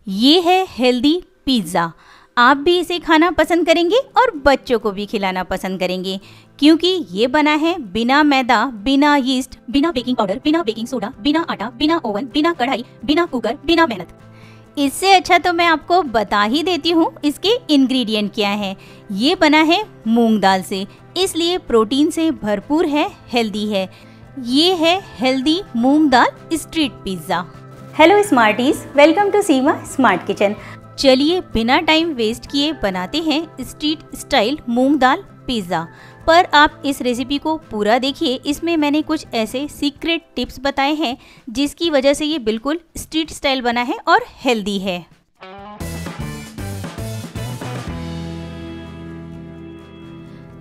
ये है healthy pizza. आप भी इसे खाना पसंद करेंगे और बच्चों को भी खिलाना पसंद करेंगे, क्योंकि ये बना है बिना मैदा, बिना यीस्ट, बिना बेकिंग पाउडर, बिना बेकिंग सोडा, बिना आटा, बिना ओवन, बिना कढ़ाई, बिना कुकर, बिना मेहनत। इससे अच्छा तो मैं आपको बता ही देती हूँ इसके इंग्रेडिएंट क्या है। ये बना है मूंग दाल से, इसलिए प्रोटीन से भरपूर है, हेल्दी है। ये है हेल्दी मूंग दाल street pizza. Hello smarties, welcome to Seema smart kitchen. चलिए बिना टाइम वेस्ट किए बनाते हैं स्ट्रीट स्टाइल मूंग दाल पिज़्ज़ा। पर आप इस रेसिपी को पूरा देखिए, इसमें मैंने कुछ ऐसे सीक्रेट टिप्स बताए हैं जिसकी वजह से ये बिल्कुल स्ट्रीट स्टाइल बना है और हेल्दी है।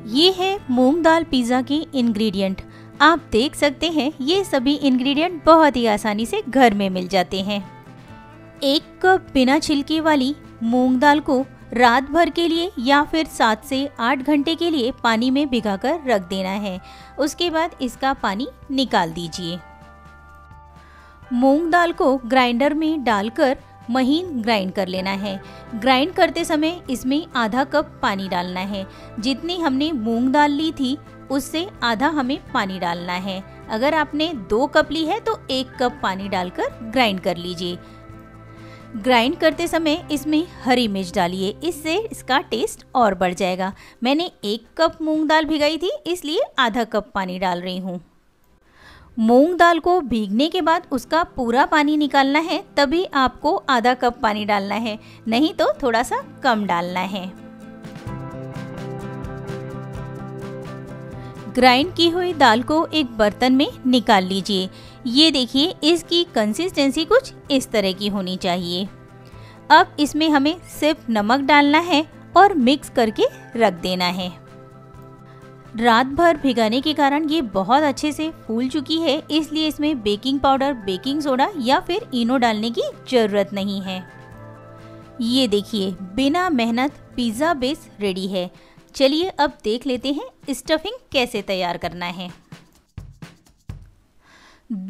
ये है मूंग दाल पिज़्ज़ा के इंग्रेडिएंट। आप देख सकते हैं ये सभी इंग्रेडिएंट बहुत ही आसानी से घर में मिल जाते हैं। 1 कप बिना छिलके वाली मूंग दाल को रात भर के लिए या फिर 7 से 8 घंटे के लिए पानी में भिगाकर रख देना है। उसके बाद इसका पानी निकाल दीजिए। मूंग दाल को ग्राइंडर में डालकर महीन ग्राइंड कर लेना है। ग्राइंड करते समय इसमें आधा कप पानी डालना है। जितनी हमने मूंग दाल ली थी उससे आधा हमें पानी डालना है। अगर आपने 2 कप ली है तो 1 कप पानी डालकर ग्राइंड कर लीजिए। ग्राइंड करते समय इसमें हरी मिर्च डालिए, इससे इसका टेस्ट और बढ़ जाएगा। मैंने 1 कप मूंग दाल भिगाई थी, इसलिए आधा कप पानी डाल रही हूँ। मूंग दाल को भीगने के बाद उसका पूरा पानी निकालना है, तभी आपको आधा कप पानी डालना है, नहीं तो थोड़ा सा कम डालना है। ग्राइंड की हुई दाल को एक बर्तन में निकाल लीजिए। ये देखिए इसकी कंसिस्टेंसी कुछ इस तरह की होनी चाहिए। अब इसमें हमें सिर्फ नमक डालना है और मिक्स करके रख देना है। रात भर भिगाने के कारण ये बहुत अच्छे से फूल चुकी है, इसलिए इसमें बेकिंग पाउडर, बेकिंग सोडा या फिर इनो डालने की जरूरत नहीं है। ये देखिए बिना मेहनत पिज़्ज़ा बेस रेडी है। चलिए अब देख लेते हैं स्टफिंग कैसे तैयार करना है।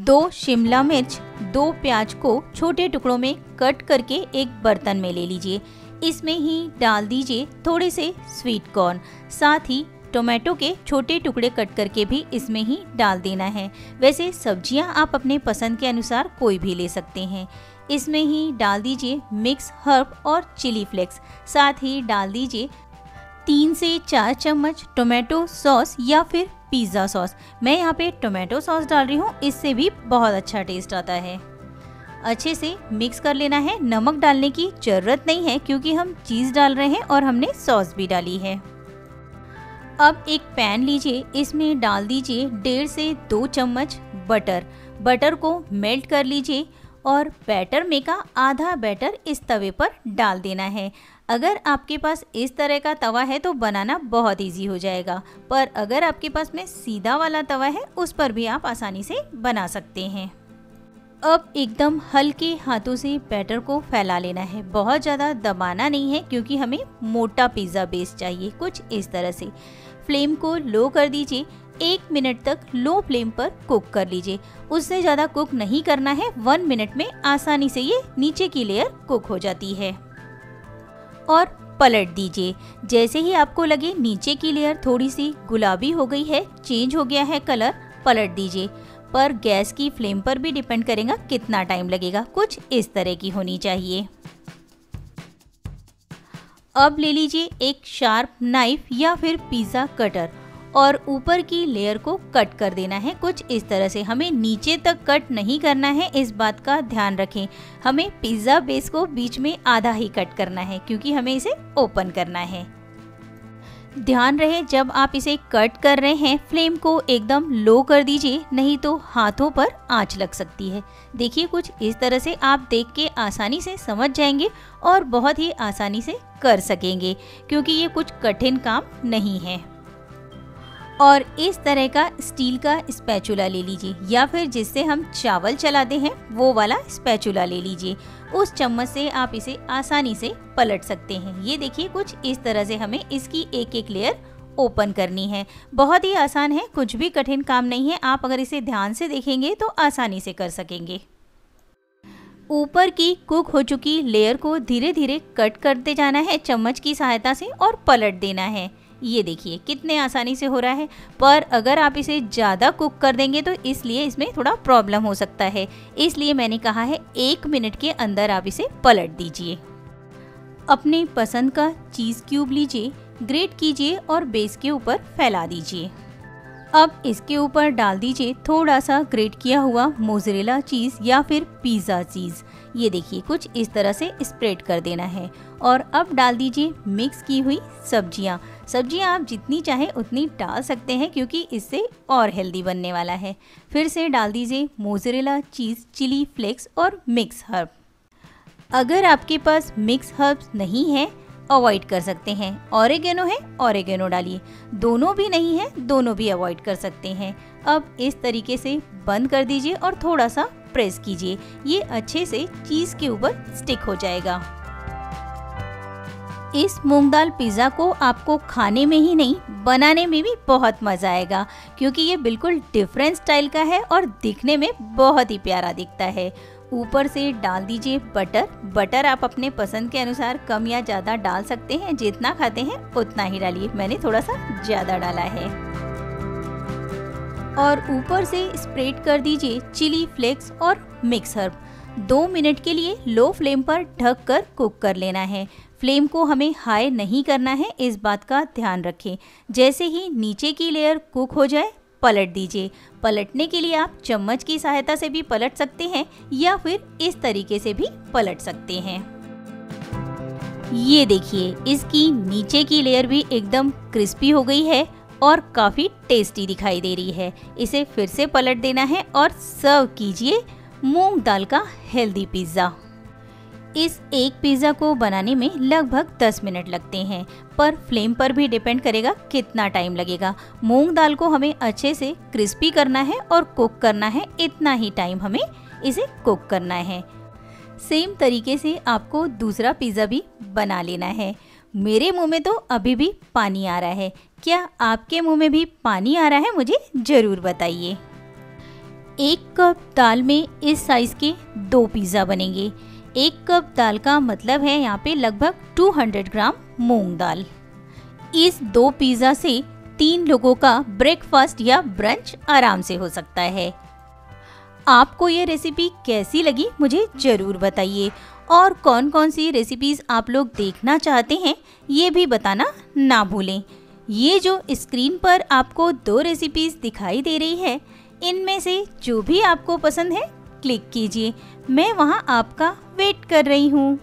2 शिमला मिर्च, 2 प्याज को छोटे टुकड़ों में कट करके एक बर्तन में ले लीजिए। इसमें ही डाल दीजिए थोड़े से स्वीट कॉर्न, साथ ही टोमेटो के छोटे टुकड़े कट करके भी इसमें ही डाल देना है। वैसे सब्जियां आप अपने पसंद के अनुसार कोई भी ले सकते हैं। इसमें ही डाल दीजिए मिक्स हर्ब और चिली फ्लेक्स, साथ ही डाल दीजिए 3 से 4 चम्मच टोमेटो सॉस या फिर पिज़्ज़ा सॉस। मैं यहाँ पे टोमेटो सॉस डाल रही हूँ, इससे भी बहुत अच्छा टेस्ट आता है। अच्छे से मिक्स कर लेना है। नमक डालने की ज़रूरत नहीं है क्योंकि हम चीज़ डाल रहे हैं और हमने सॉस भी डाली है। अब एक पैन लीजिए, इसमें डाल दीजिए 1.5 से 2 चम्मच बटर। बटर को मेल्ट कर लीजिए और बैटर में का आधा बैटर इस तवे पर डाल देना है। अगर आपके पास इस तरह का तवा है तो बनाना बहुत इजी हो जाएगा, पर अगर आपके पास में सीधा वाला तवा है उस पर भी आप आसानी से बना सकते हैं। अब एकदम हल्के हाथों से बैटर को फैला लेना है, बहुत ज़्यादा दबाना नहीं है क्योंकि हमें मोटा पिज़्ज़ा बेस चाहिए। कुछ इस तरह से फ्लेम को लो कर दीजिए। 1 मिनट तक लो फ्लेम पर कुक कर लीजिए। उससे ज़्यादा कुक नहीं करना है। 1 मिनट में आसानी से ये नीचे की लेयर कुक हो जाती है। और पलट दीजिए। जैसे ही आपको लगे नीचे की लेयर थोड़ी सी गुलाबी हो गई है, चेंज हो गया है कलर, पलट दीजिए। पर गैस की फ्लेम पर भी डिपेंड करेगा कितना टाइम लगेगा। कुछ इस तरह की होनी चाहिए। अब ले लीजिए एक शार्प नाइफ या फिर पिज़्ज़ा कटर और ऊपर की लेयर को कट कर देना है कुछ इस तरह से। हमें नीचे तक कट नहीं करना है, इस बात का ध्यान रखें। हमें पिज़्ज़ा बेस को बीच में आधा ही कट करना है क्योंकि हमें इसे ओपन करना है। ध्यान रहे जब आप इसे कट कर रहे हैं फ्लेम को एकदम लो कर दीजिए, नहीं तो हाथों पर आंच लग सकती है। देखिए कुछ इस तरह से आप देख के आसानी से समझ जाएंगे और बहुत ही आसानी से कर सकेंगे क्योंकि ये कुछ कठिन काम नहीं है। और इस तरह का स्टील का स्पैचुला ले लीजिए या फिर जिससे हम चावल चलाते हैं वो वाला स्पैचुला ले लीजिए। उस चम्मच से आप इसे आसानी से पलट सकते हैं। ये देखिए कुछ इस तरह से हमें इसकी एक एक लेयर ओपन करनी है। बहुत ही आसान है, कुछ भी कठिन काम नहीं है। आप अगर इसे ध्यान से देखेंगे तो आसानी से कर सकेंगे। ऊपर की कुक हो चुकी लेयर को धीरे धीरे कट करते जाना है चम्मच की सहायता से और पलट देना है। ये देखिए कितने आसानी से हो रहा है, पर अगर आप इसे ज़्यादा कुक कर देंगे तो इसलिए इसमें थोड़ा प्रॉब्लम हो सकता है। इसलिए मैंने कहा है 1 मिनट के अंदर आप इसे पलट दीजिए। अपने पसंद का चीज़ क्यूब लीजिए, ग्रेट कीजिए और बेस के ऊपर फैला दीजिए। अब इसके ऊपर डाल दीजिए थोड़ा सा ग्रेट किया हुआ मोज़रेला चीज़ या फिर पिज़्ज़ा चीज़। ये देखिए कुछ इस तरह से स्प्रेड कर देना है। और अब डाल दीजिए मिक्स की हुई सब्जियाँ आप जितनी चाहें उतनी डाल सकते हैं क्योंकि इससे और हेल्दी बनने वाला है। फिर से डाल दीजिए मोज़रेला चीज़, चिली फ्लेक्स और मिक्स हर्ब। अगर आपके पास मिक्स हर्ब्स नहीं है अवॉइड कर सकते हैं। ऑरिगेनो है ऑरिगेनो डालिए, दोनों भी नहीं है दोनों भी अवॉइड कर सकते हैं। अब इस तरीके से बंद कर दीजिए और थोड़ा सा प्रेस कीजिए, ये अच्छे से चीज़ के ऊपर स्टिक हो जाएगा। इस मूंग दाल पिज़्ज़ा को आपको खाने में ही नहीं बनाने में भी बहुत मज़ा आएगा क्योंकि ये बिल्कुल डिफरेंट स्टाइल का है और दिखने में बहुत ही प्यारा दिखता है। ऊपर से डाल दीजिए बटर आप अपने पसंद के अनुसार कम या ज़्यादा डाल सकते हैं, जितना खाते हैं उतना ही डालिए, मैंने थोड़ा सा ज़्यादा डाला है। और ऊपर से स्प्रेड कर दीजिए चिली फ्लेक्स और मिक्स हर्ब। 2 मिनट के लिए लो फ्लेम पर ढक कर कुक कर लेना है। फ्लेम को हमें हाई नहीं करना है, इस बात का ध्यान रखें। जैसे ही नीचे की लेयर कुक हो जाए पलट दीजिए। पलटने के लिए आप चम्मच की सहायता से भी पलट सकते हैं या फिर इस तरीके से भी पलट सकते हैं। ये देखिए इसकी नीचे की लेयर भी एकदम क्रिस्पी हो गई है और काफ़ी टेस्टी दिखाई दे रही है। इसे फिर से पलट देना है और सर्व कीजिए मूंग दाल का हेल्दी पिज़्ज़ा। इस एक पिज़्ज़ा को बनाने में लगभग 10 मिनट लगते हैं, पर फ्लेम पर भी डिपेंड करेगा कितना टाइम लगेगा। मूंग दाल को हमें अच्छे से क्रिस्पी करना है और कुक करना है, इतना ही टाइम हमें इसे कुक करना है। सेम तरीके से आपको दूसरा पिज़्ज़ा भी बना लेना है। मेरे मुंह में तो अभी भी पानी आ रहा है, क्या आपके मुंह में भी पानी आ रहा है? मुझे ज़रूर बताइए। 1 कप दाल में इस साइज़ के 2 पिज़्ज़ा बनेंगे। 1 कप दाल का मतलब है यहाँ पे लगभग 200 ग्राम मूंग दाल। इस 2 पिज़्ज़ा से 3 लोगों का ब्रेकफास्ट या ब्रंच आराम से हो सकता है। आपको ये रेसिपी कैसी लगी मुझे ज़रूर बताइए, और कौन कौन सी रेसिपीज़ आप लोग देखना चाहते हैं ये भी बताना ना भूलें। ये जो स्क्रीन पर आपको 2 रेसिपीज़ दिखाई दे रही है, इनमें से जो भी आपको पसंद है क्लिक कीजिए, मैं वहाँ आपका वेट कर रही हूँ।